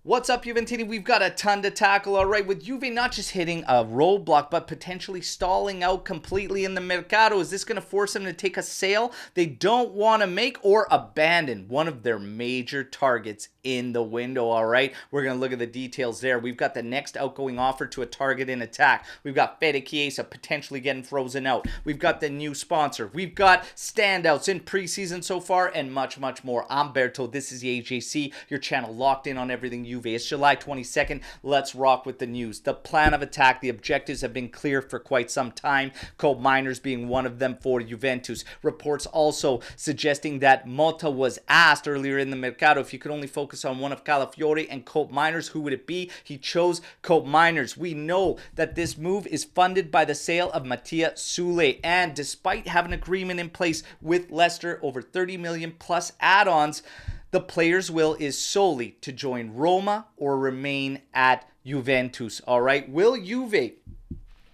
What's up, Juventini? We've got a ton to tackle, all right, with Juve not just hitting a roadblock, but potentially stalling out completely in the Mercato. Is this going to force them to take a sale they don't want to make or abandon one of their major targets in the window, all right? We're going to look at the details there. We've got the next outgoing offer to a target in attack. We've got Chiesa potentially getting frozen out. We've got the new sponsor. We've got standouts in preseason so far and much, much more. I'm Berto. This is the AJC, your channel locked in on everything Juve. It's July 22nd. Let's rock with the news. The plan of attack, the objectives have been clear for quite some time. Cope Miners being one of them for Juventus. Reports also suggesting that Motta was asked earlier in the Mercato if you could only focus on one of Calafiori and Cope Miners, who would it be? He chose Cope Miners. We know that this move is funded by the sale of Mattia Soule, and despite having an agreement in place with Leicester over 30 million plus add-ons, the player's will is solely to join Roma or remain at Juventus. All right, will Juve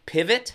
pivot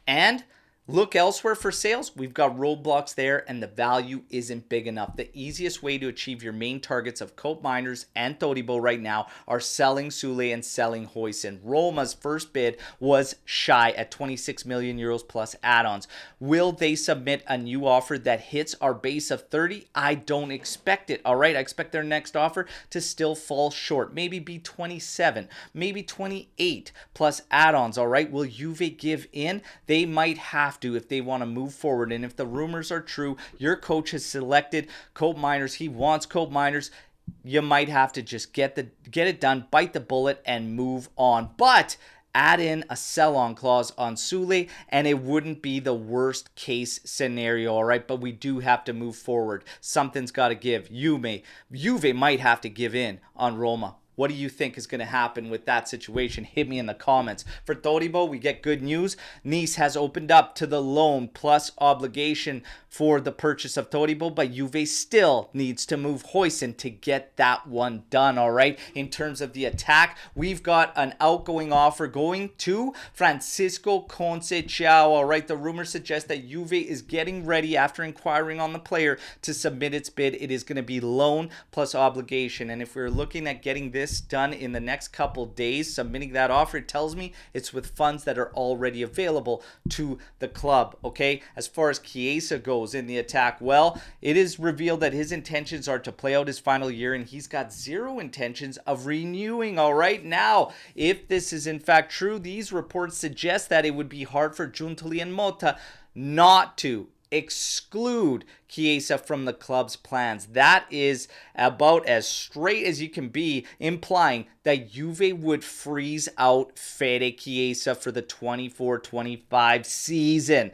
and look elsewhere for sales? We've got roadblocks there and the value isn't big enough. The easiest way to achieve your main targets of Cope Miners and Todibo right now are selling Soule and selling Huijsen. Roma's first bid was shy at 26 million euros plus add-ons. Will they submit a new offer that hits our base of 30? I don't expect it, all right? I expect their next offer to still fall short. Maybe be 27, maybe 28 plus add-ons, all right? Will Juve give in? They might have to if they want to move forward. And if the rumors are true, your coach has selected Cope Miners. He wants Cope Miners. You might have to just get it done, bite the bullet, and move on. But add in a sell-on clause on Soule, and it wouldn't be the worst case scenario, all right? But we do have to move forward. Something's got to give. Juve might have to give in on Roma. What do you think is going to happen with that situation? Hit me in the comments. For Todibo, we get good news. Nice has opened up to the loan plus obligation for the purchase of Todibo, but Juve still needs to move Huijsen to get that one done, all right? In terms of the attack, we've got an outgoing offer going to Francisco Conceição, all right? The rumor suggests that Juve is getting ready after inquiring on the player to submit its bid. It is going to be loan plus obligation, and if we're looking at getting this done in the next couple days, submitting that offer, it tells me it's with funds that are already available to the club, okay? As far as Chiesa goes in the attack, well, it is revealed that his intentions are to play out his final year and he's got zero intentions of renewing, all right? Now, if this is in fact true, these reports suggest that it would be hard for Giuntoli and Motta not to exclude Chiesa from the club's plans. That is about as straight as you can be, implying that Juve would freeze out Fede Chiesa for the 24-25 season.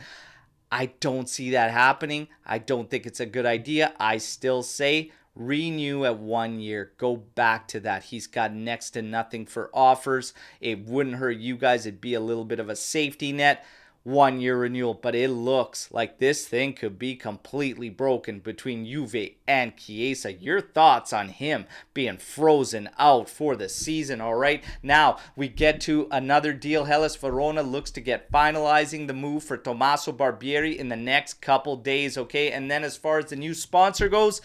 I don't see that happening. I don't think it's a good idea. I still say renew at 1 year. Go back to that. He's got next to nothing for offers. It wouldn't hurt you guys. It'd be a little bit of a safety net. 1 year renewal, but it looks like this thing could be completely broken between Juve and Chiesa. Your thoughts on him being frozen out for the season, all right? Now, we get to another deal. Hellas Verona looks to get finalizing the move for Tommaso Barbieri in the next couple days, okay? And then as far as the new sponsor goes,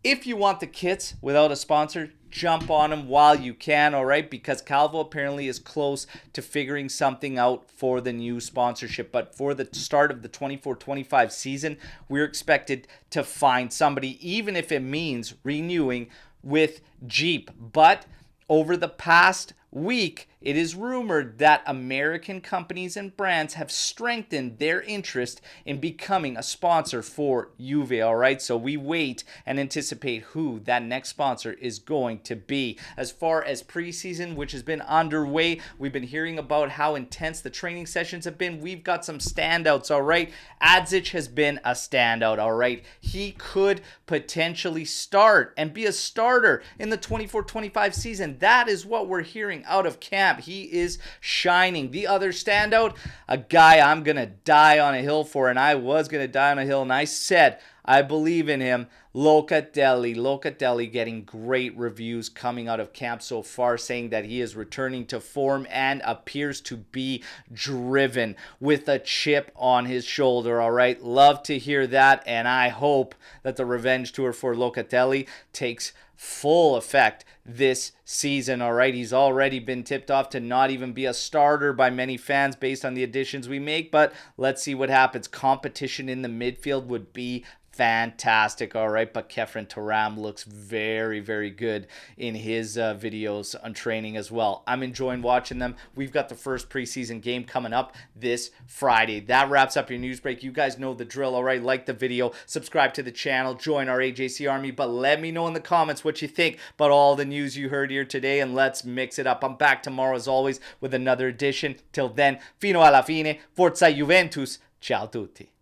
if you want the kits without a sponsor, jump on them while you can, all right? Because Calvo apparently is close to figuring something out for the new sponsorship. But for the start of the 24-25 season, we're expected to find somebody, even if it means renewing with Jeep. But over the past week, it is rumored that American companies and brands have strengthened their interest in becoming a sponsor for Juve, all right? So we wait and anticipate who that next sponsor is going to be. As far as preseason, which has been underway, we've been hearing about how intense the training sessions have been. We've got some standouts, all right? Adzic has been a standout, all right? He could potentially start and be a starter in the 24-25 season. That is what we're hearing out of camp. He is shining. The other standout, a guy I'm going to die on a hill for, and I was going to die on a hill, and I said I believe in him. Locatelli getting great reviews coming out of camp so far, saying that he is returning to form and appears to be driven with a chip on his shoulder, all right? Love to hear that, and I hope that the revenge tour for Locatelli takes full effect this season. All right, he's already been tipped off to not even be a starter by many fans based on the additions we make, but let's see what happens. Competition in the midfield would be fantastic. All right, but Kefren Turam looks very, very good in his videos on training as well. I'm enjoying watching them. We've got the first preseason game coming up this Friday. That wraps up your news break. You guys know the drill. All right, like the video, subscribe to the channel, join our AJC army, but let me know in the comments what you think about all the news you heard here today, and let's mix it up. I'm back tomorrow as always with another edition. Till then, fino alla fine, forza Juventus, ciao tutti.